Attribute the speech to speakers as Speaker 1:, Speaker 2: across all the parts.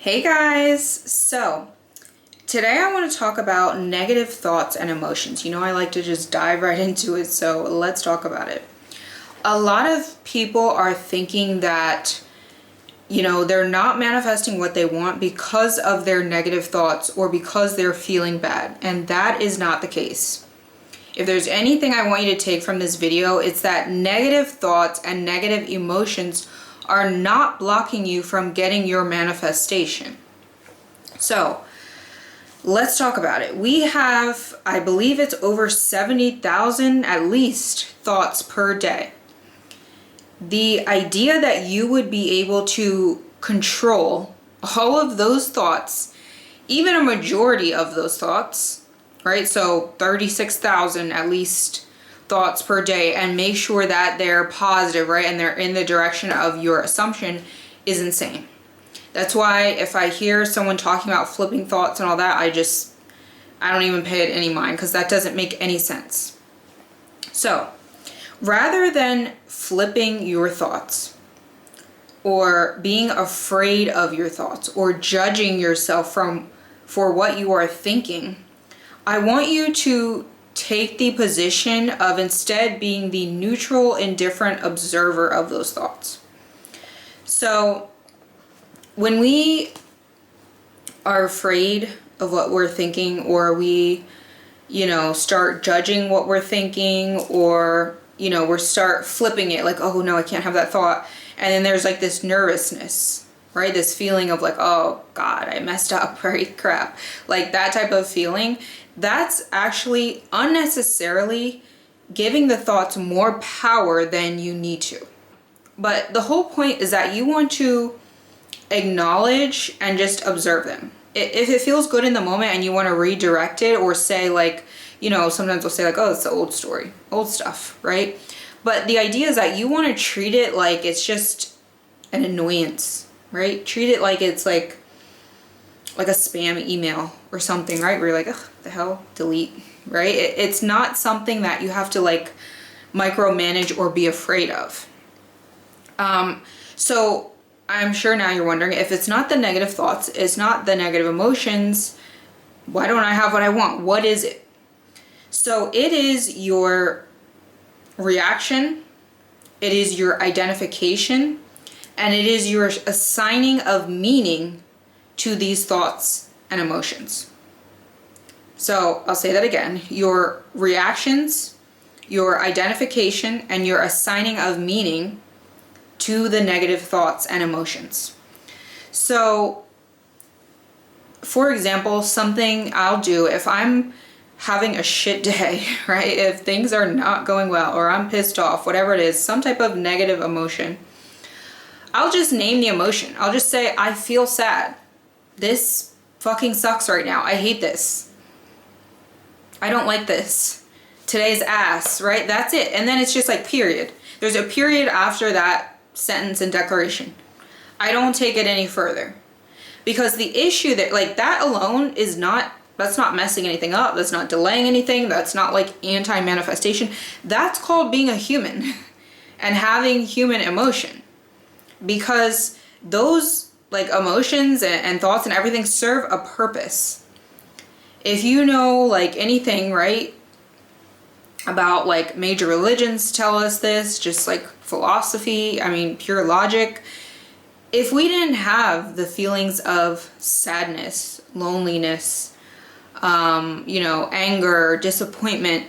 Speaker 1: Hey guys, so today I want to talk about negative thoughts and emotions. You know, I like to just dive right into it, so let's talk about it. A lot of people are thinking that, they're not manifesting what they want because of their negative thoughts or because they're feeling bad, and that is not the case. If there's anything I want you to take from this video, it's that negative thoughts and negative emotions are not blocking you from getting your manifestation. So let's talk about it. We have, I believe it's over 70,000 at least thoughts per day. The idea that you would be able to control all of those thoughts, even a majority of those thoughts, right? So 36,000 at least thoughts per day, and make sure that they're positive, right? And they're in the direction of your assumption is insane. That's why if I hear someone talking about flipping thoughts and all that, I don't even pay it any mind, because that doesn't make any sense. So rather than flipping your thoughts or being afraid of your thoughts or judging yourself for what you are thinking, I want you to take the position of instead being the neutral, indifferent observer of those thoughts. So when we are afraid of what we're thinking, or we, start judging what we're thinking, or, we start flipping it like, oh no, I can't have that thought. And then there's like this nervousness, right? This feeling of like, oh God, I messed up, right? Crap. Like that type of feeling. That's actually unnecessarily giving the thoughts more power than you need to. But the whole point is that you want to acknowledge and just observe them. If it feels good in the moment and you want to redirect it, or say like, sometimes we'll say like, oh, it's the old story, old stuff, right? But the idea is that you want to treat it like it's just an annoyance, right? Treat it like it's like a spam email or something, right? Where you're like, ugh, the hell, delete, right? It's not something that you have to like micromanage or be afraid of. So I'm sure now you're wondering, if it's not the negative thoughts, it's not the negative emotions, why don't I have what I want? What is it? So it is your reaction, it is your identification, and it is your assigning of meaning to these thoughts and emotions. So I'll say that again. Your reactions, your identification, and your assigning of meaning to the negative thoughts and emotions. So for example, something I'll do if I'm having a shit day, right? If things are not going well, or I'm pissed off, whatever it is, some type of negative emotion, I'll just name the emotion. I'll just say, I feel sad. This fucking sucks right now. I hate this. I don't like this. Today's ass, right? That's it. And then it's just like period. There's a period after that sentence and declaration. I don't take it any further. Because the issue that, like, that alone is not, that's not messing anything up. That's not delaying anything. That's not like anti-manifestation. That's called being a human and having human emotion. Because those like emotions and thoughts and everything serve a purpose. If you know like anything, right, about like major religions tell us this, just like philosophy, I mean pure logic, if we didn't have the feelings of sadness, loneliness, anger, disappointment,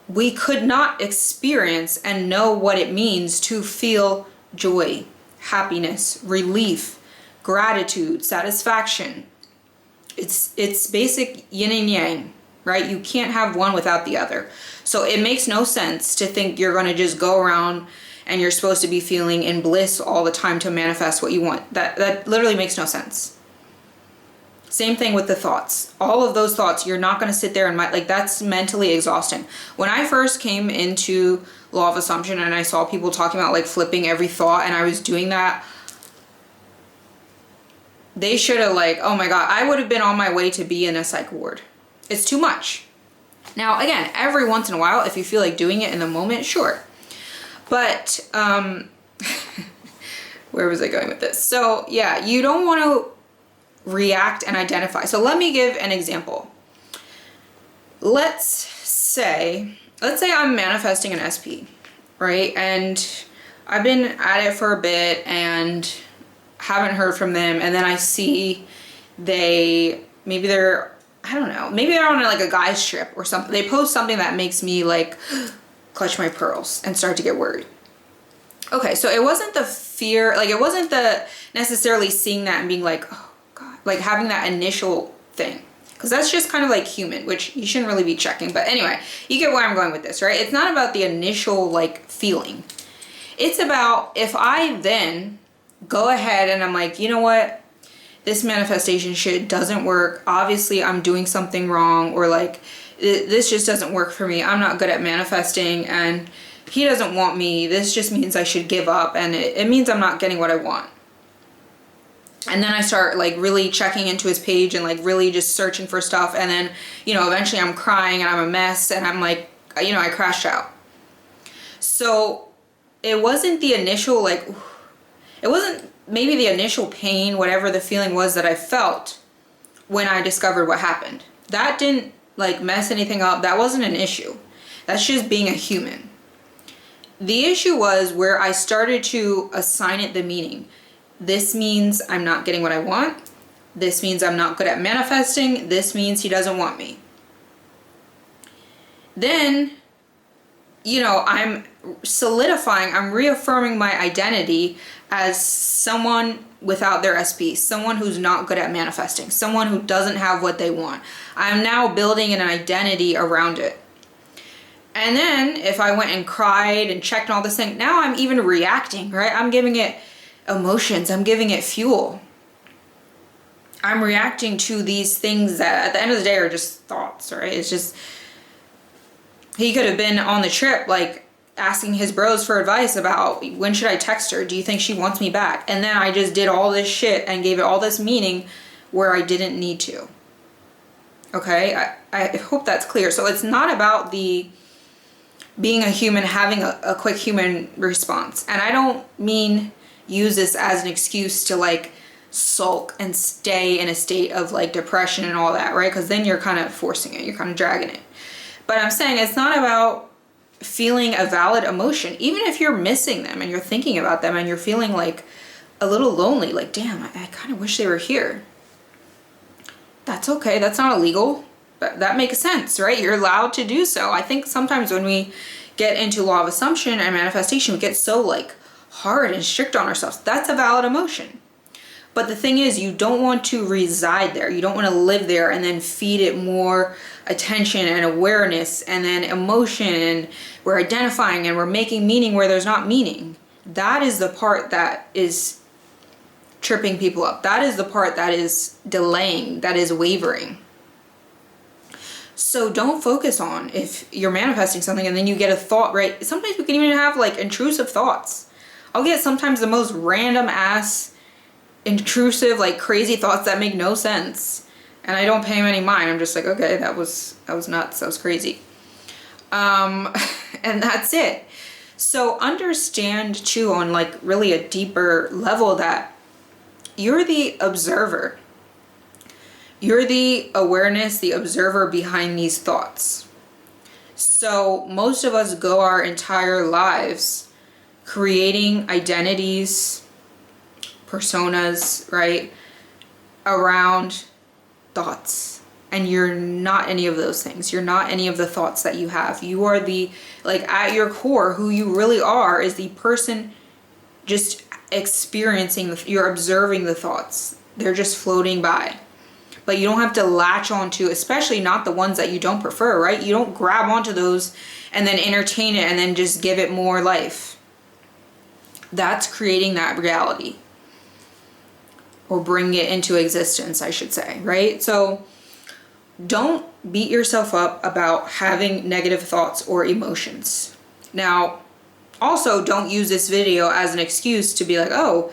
Speaker 1: we could not experience and know what it means to feel joy, happiness, relief, gratitude, satisfaction. It's basic yin and yang, right? You can't have one without the other. So it makes no sense to think you're going to just go around and you're supposed to be feeling in bliss all the time to manifest what you want. That literally makes no sense. Same thing with the thoughts. All of those thoughts, you're not going to sit there and like, that's mentally exhausting. When I first came into law of assumption and I saw people talking about like flipping every thought, and I was doing that, they should have like, oh my God, I would have been on my way to be in a psych ward. It's too much. Now, again, every once in a while, if you feel like doing it in the moment, sure. But, where was I going with this? So yeah, you don't want to react and identify. So let me give an example. Let's say I'm manifesting an SP, right? And I've been at it for a bit and haven't heard from them, and then I see maybe they're on like a guy's trip or something. They post something that makes me like clutch my pearls and start to get worried. Okay, so it wasn't the fear, like it wasn't the necessarily seeing that and being like, oh God, like having that initial thing. Because that's just kind of like human, which you shouldn't really be checking. But anyway, you get where I'm going with this, right? It's not about the initial like feeling. It's about if I then go ahead and I'm like, you know what? This manifestation shit doesn't work. Obviously, I'm doing something wrong, or like this just doesn't work for me. I'm not good at manifesting and he doesn't want me. This just means I should give up, and it means I'm not getting what I want. And then I start like really checking into his page and like really just searching for stuff. And then, you know, eventually I'm crying and I'm a mess and I'm like, you know, I crashed out. So it wasn't the initial like, it wasn't maybe the initial pain, whatever the feeling was that I felt when I discovered what happened. That didn't like mess anything up. That wasn't an issue. That's just being a human. The issue was where I started to assign it the meaning. This means I'm not getting what I want. This means I'm not good at manifesting. This means he doesn't want me. Then, you know, I'm solidifying, I'm reaffirming my identity as someone without their SP, someone who's not good at manifesting, someone who doesn't have what they want. I'm now building an identity around it. And then if I went and cried and checked all this thing, now I'm even reacting, right? I'm giving it emotions. I'm giving it fuel. I'm reacting to these things that at the end of the day are just thoughts, right? It's just, he could have been on the trip, like asking his bros for advice about when should I text her? Do you think she wants me back? And then I just did all this shit and gave it all this meaning where I didn't need to. Okay? I hope that's clear. So it's not about the being a human, having a quick human response. And I don't mean use this as an excuse to like sulk and stay in a state of like depression and all that, right? Because then you're kind of forcing it, you're kind of dragging it. But I'm saying it's not about feeling a valid emotion, even if you're missing them and you're thinking about them and you're feeling like a little lonely, like damn, I kind of wish they were here. That's okay, that's not illegal. But that makes sense, right? You're allowed to do so. I think sometimes when we get into law of assumption and manifestation, we get so like hard and strict on ourselves. That's a valid emotion. But the thing is, you don't want to reside there. You don't want to live there and then feed it more attention and awareness and then emotion, and we're identifying and we're making meaning where there's not meaning. That is the part that is tripping people up. That is the part that is delaying, that is wavering. So don't focus on if you're manifesting something and then you get a thought, right? Sometimes we can even have like intrusive thoughts. I'll get sometimes the most random ass intrusive, like crazy thoughts that make no sense. And I don't pay them any mind. I'm just like, okay, that was nuts. That was crazy. And that's it. So understand too on like really a deeper level that you're the observer. You're the awareness, the observer behind these thoughts. So most of us go our entire lives creating identities, personas, right, around thoughts. And you're not any of those things. You're not any of the thoughts that you have. You are the, like at your core, who you really are is the person just experiencing, you're observing the thoughts. They're just floating by. But you don't have to latch onto, especially not the ones that you don't prefer, right? You don't grab onto those and then entertain it and then just give it more life. That's creating that reality. Or bring it into existence, I should say, right? So don't beat yourself up about having negative thoughts or emotions. Now, also don't use this video as an excuse to be like, oh,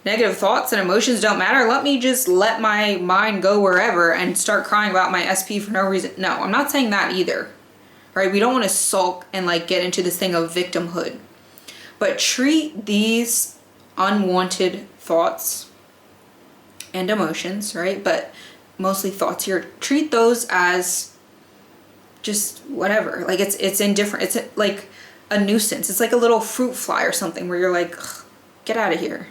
Speaker 1: negative thoughts and emotions don't matter. Let me just let my mind go wherever and start crying about my SP for no reason. No, I'm not saying that either, right? We don't want to sulk and like get into this thing of victimhood, but treat these unwanted thoughts and emotions, right? But mostly thoughts here. Treat those as just whatever. Like it's indifferent. It's like a nuisance. It's like a little fruit fly or something where you're like, get out of here.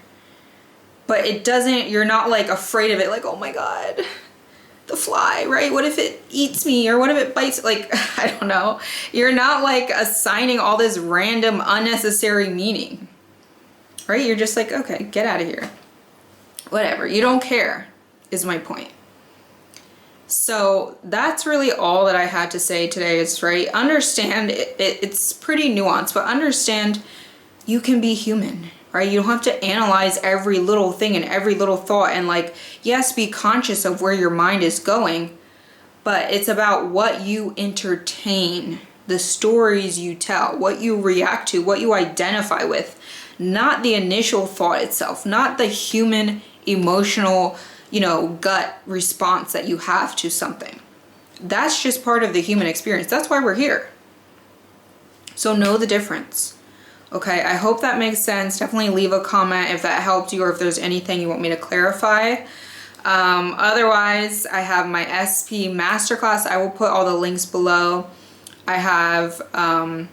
Speaker 1: But it doesn't, you're not like afraid of it, like, oh my God, the fly, right? What if it eats me, or what if it bites? Like, I don't know. You're not like assigning all this random unnecessary meaning, right? You're just like, okay, get out of here. Whatever, you don't care is my point. So that's really all that I had to say today is, right, understand it's pretty nuanced, but understand you can be human, right? You don't have to analyze every little thing and every little thought, and like, yes, be conscious of where your mind is going, but it's about what you entertain, the stories you tell, what you react to, what you identify with, not the initial thought itself, not the human emotional, gut response that you have to something. That's just part of the human experience. That's why we're here. So know the difference. Okay, I hope that makes sense. Definitely leave a comment if that helped you, or if there's anything you want me to clarify. Otherwise, I have my SP Masterclass. I will put all the links below. I have, you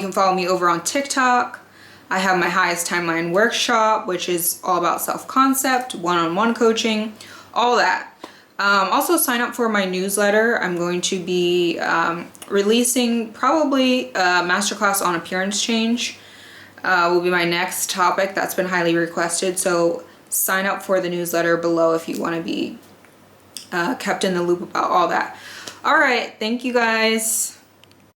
Speaker 1: can follow me over on TikTok. I have my Highest Timeline workshop, which is all about self-concept, one-on-one coaching, all that. Also sign up for my newsletter. I'm going to be releasing probably a masterclass on appearance change. Will be my next topic that's been highly requested. So sign up for the newsletter below if you want to be kept in the loop about all that. All right, thank you guys.